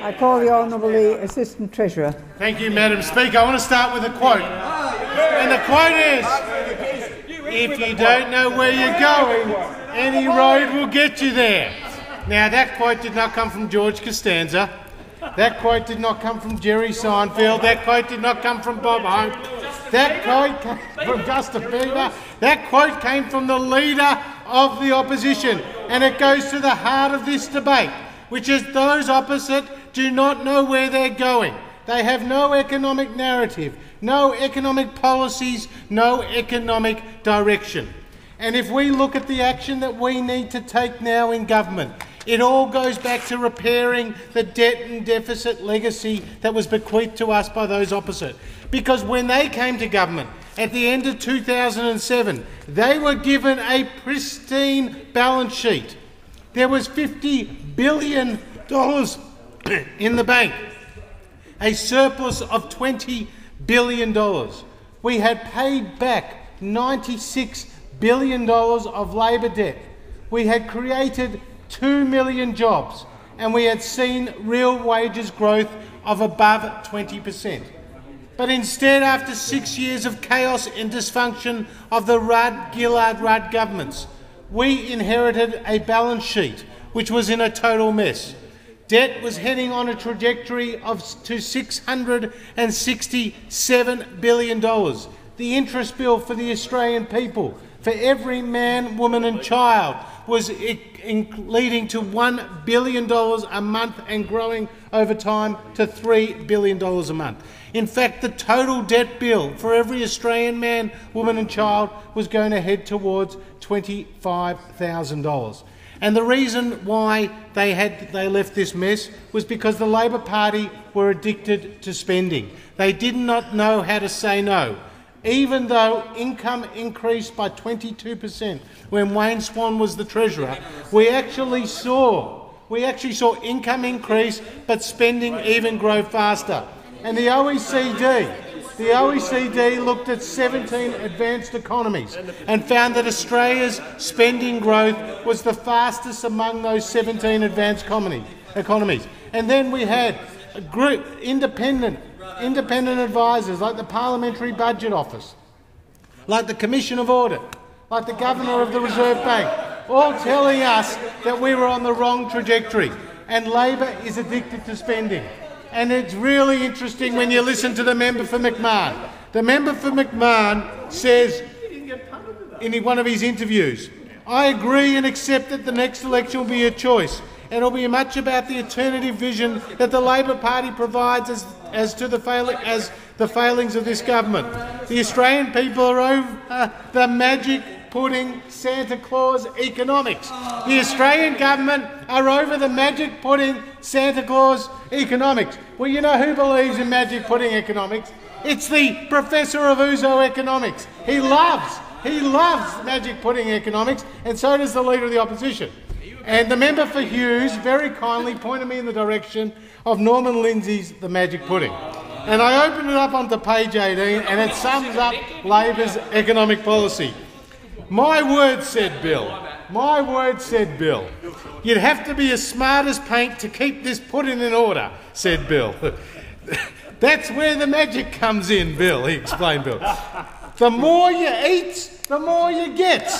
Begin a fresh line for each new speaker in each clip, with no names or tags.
I call the Honourable Assistant Treasurer.
Thank you, Madam Speaker. I want to start with a quote. And the quote is, if you don't know where you're going, any road will get you there. Now, that quote did not come from George Costanza. That quote did not come from Jerry Seinfeld. That quote did not come from Bob Hope. That quote came from Justin Bieber. That quote came from the leader of the opposition. And it goes to the heart of this debate, which is those opposite do not know where they're going. They have no economic narrative, no economic policies, no economic direction. And if we look at the action that we need to take now in government, it all goes back to repairing the debt and deficit legacy that was bequeathed to us by those opposite. Because when they came to government at the end of 2007, they were given a pristine balance sheet. There was $50 billion in the bank, a surplus of $20 billion. We had paid back $96 billion of labour debt. We had created 2 million jobs, and we had seen real wages growth of above 20%. But instead, after 6 years of chaos and dysfunction of the Rudd-Gillard-Rudd governments, we inherited a balance sheet which was in a total mess. Debt was heading on a trajectory to $667 billion. The interest bill for the Australian people, for every man, woman and child, was leading to $1 billion a month and growing over time to $3 billion a month. In fact, the total debt bill for every Australian man, woman and child was going to head towards $25,000. And the reason why they left this mess was because the Labor Party were addicted to spending. They did not know how to say no. Even though income increased by 22% when Wayne Swan was the Treasurer, we actually saw income increase, but spending even grow faster. And the OECD looked at 17 advanced economies and found that Australia's spending growth was the fastest among those 17 advanced economies. And then we had a group, independent advisors like the Parliamentary Budget Office, like the Commission of Audit, like the Governor of the Reserve Bank, all telling us that we were on the wrong trajectory. And Labor is addicted to spending. And it's really interesting when you listen to the member for McMahon. The member for McMahon says in one of his interviews, "I agree and accept that the next election will be a choice, and it'll be much about the alternative vision that the Labor Party provides as to the failings of this government. The Australian people are over the magic pudding Santa Claus economics. The Australian government are over the magic pudding Santa Claus economics." Well, you know who believes in magic pudding economics? It's the Professor of Ouzo economics. He loves magic pudding economics, and so does the Leader of the Opposition. And the member for Hughes very kindly pointed me in the direction of Norman Lindsay's The Magic Pudding. And I opened it up onto page 18, and it sums up Labor's economic policy. "My word," said Bill. "My word," said Bill. "You'd have to be as smart as paint to keep this pudding in order," said Bill. "That's where the magic comes in, Bill," he explained, Bill. "The more you eat, the more you get."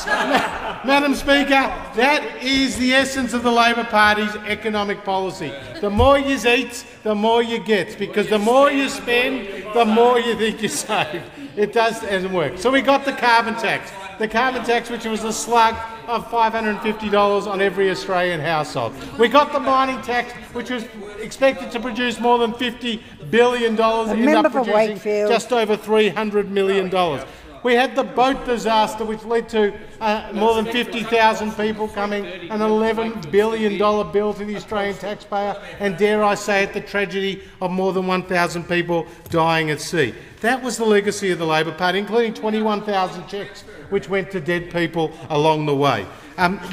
Madam Speaker, that is the essence of the Labor Party's economic policy. The more you eat, the more you get, because the more you spend, the more you think you save. It doesn't work. So we got the carbon tax. The carbon tax, which was a slug of $550 on every Australian household. We got the mining tax, which was expected to produce more than $50 billion, ended up producing just over $300 million. We had the boat disaster, which led to more than 50,000 people coming, an $11 billion bill to the Australian taxpayer, and dare I say it, the tragedy of more than 1,000 people dying at sea. That was the legacy of the Labor Party, including 21,000 cheques which went to dead people along the way.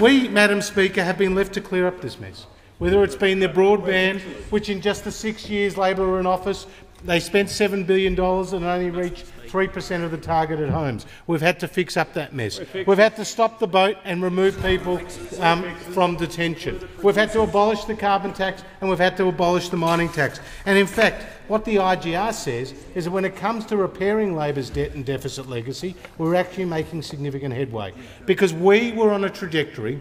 We, Madam Speaker, have been left to clear up this mess. Whether it's been the broadband, which in just the 6 years Labor were in office they spent $7 billion and only reached 3% of the targeted homes. We've had to fix up that mess. We've had to stop the boat and remove people from detention. We've had to abolish the carbon tax and we've had to abolish the mining tax. And in fact, what the IGR says is that when it comes to repairing Labor's debt and deficit legacy, we're actually making significant headway. Because we were on a trajectory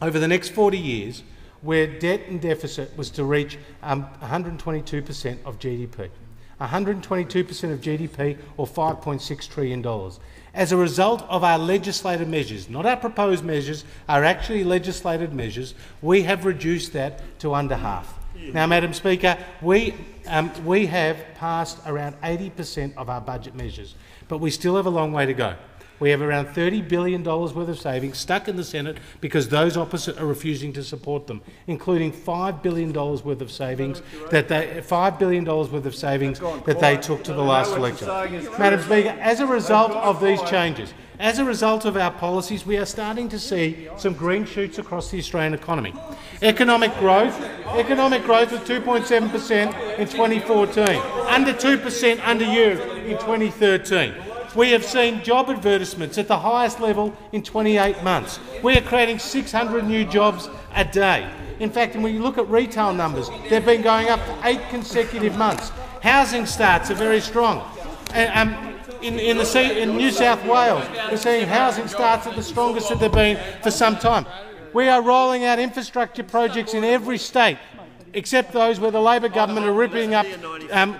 over the next 40 years where debt and deficit was to reach 122% of GDP. 122% of GDP, or $5.6 trillion. As a result of our legislated measures, not our proposed measures, our actually legislated measures, we have reduced that to under half. Now, Madam Speaker, we have passed around 80% of our budget measures, but we still have a long way to go. We have around $30 billion worth of savings stuck in the Senate because those opposite are refusing to support them, including $5 billion worth of savings that they took to the last election. Madam Speaker, as a result of these changes, as a result of our policies, we are starting to see some green shoots across the Australian economy. Economic growth was 2.7% in 2014, under 2% under you in 2013. We have seen job advertisements at the highest level in 28 months. We are creating 600 new jobs a day. In fact, when you look at retail numbers, they've been going up for 8 consecutive months. Housing starts are very strong. In New South Wales, we're seeing housing starts at the strongest that they've been for some time. We are rolling out infrastructure projects in every state, except those where the Labor government are ripping up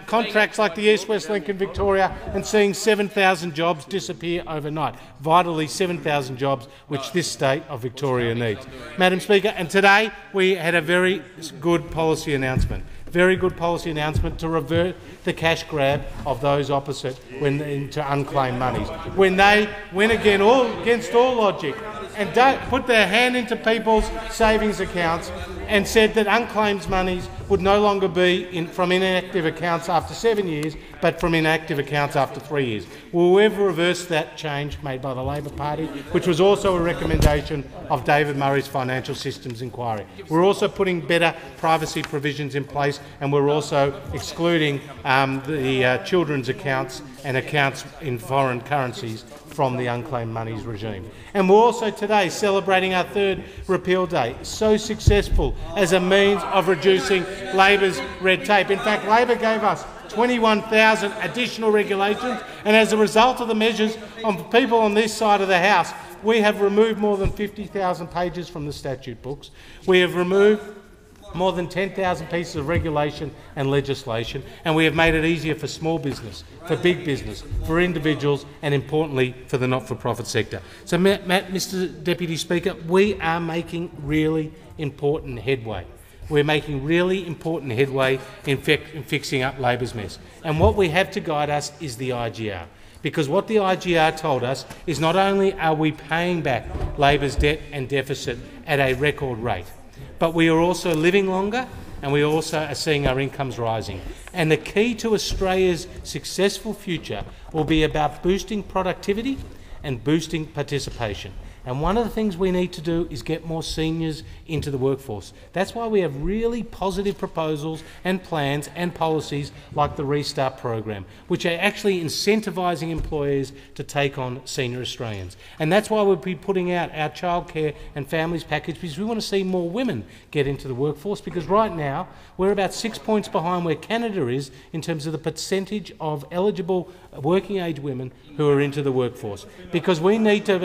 contracts like the East-West Link in Victoria and seeing 7,000 jobs disappear overnight. Vitally, 7,000 jobs which this state of Victoria needs. Madam Speaker, and today we had a very good policy announcement. Very good policy announcement to revert the cash grab of those opposite into unclaimed monies. When they went against all logic and put their hand into people's savings accounts and said that unclaimed monies would no longer be from inactive accounts after 7 years, but from inactive accounts after 3 years. Will we ever reverse that change made by the Labor Party, which was also a recommendation of David Murray's Financial Systems Inquiry? We're also putting better privacy provisions in place, and we're also excluding the children's accounts and accounts in foreign currencies from the unclaimed monies regime. And we're also today celebrating our 3rd repeal day, so successful as a means of reducing Labor's red tape. In fact, Labor gave us 21,000 additional regulations, and as a result of the measures on people on this side of the House, we have removed more than 50,000 pages from the statute books. We have removed more than 10,000 pieces of regulation and legislation, and we have made it easier for small business, for big business, for individuals, and importantly for the not-for-profit sector. So, Mr Deputy Speaker, we are making really important headway. We're making really important headway in fixing up Labor's mess. And what we have to guide us is the IGR. Because what the IGR told us is not only are we paying back Labor's debt and deficit at a record rate, but we are also living longer and we also are seeing our incomes rising. And the key to Australia's successful future will be about boosting productivity and boosting participation. And one of the things we need to do is get more seniors into the workforce. That's why we have really positive proposals and plans and policies like the Restart program, which are actually incentivising employers to take on senior Australians. And that's why we'll be putting out our childcare and families package, because we want to see more women get into the workforce, because right now we're about 6 points behind where Canada is in terms of the percentage of eligible working age women who are into the workforce. Because we need to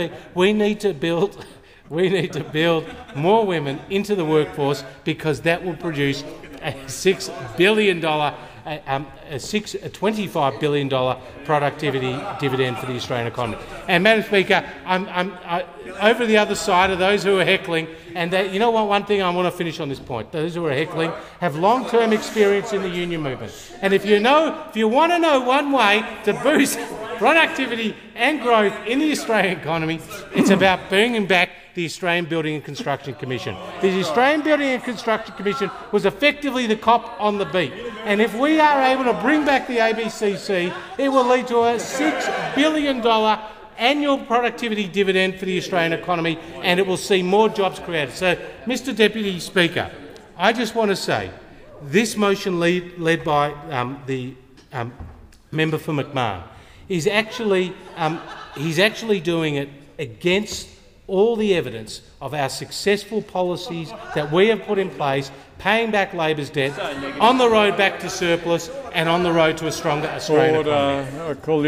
build more women into the workforce, because that will produce a $6 billion, $25 billion productivity dividend for the Australian economy. And, Madam Speaker, I'm over the other side of those who are heckling, and you know what? One thing I want to finish on this point: those who are heckling have long-term experience in the union movement, and if you want to know one way to boost productivity and growth in the Australian economy, it's about bringing back the Australian Building and Construction Commission. The Australian Building and Construction Commission was effectively the cop on the beat, and if we are able to bring back the ABCC, it will lead to a $6 billion annual productivity dividend for the Australian economy, and it will see more jobs created. So, Mr Deputy Speaker, I just want to say this motion led by the member for McMahon, he's actually doing it against all the evidence of our successful policies that we have put in place, paying back Labor's debt, on the road back to surplus and on the road to a stronger Australian economy.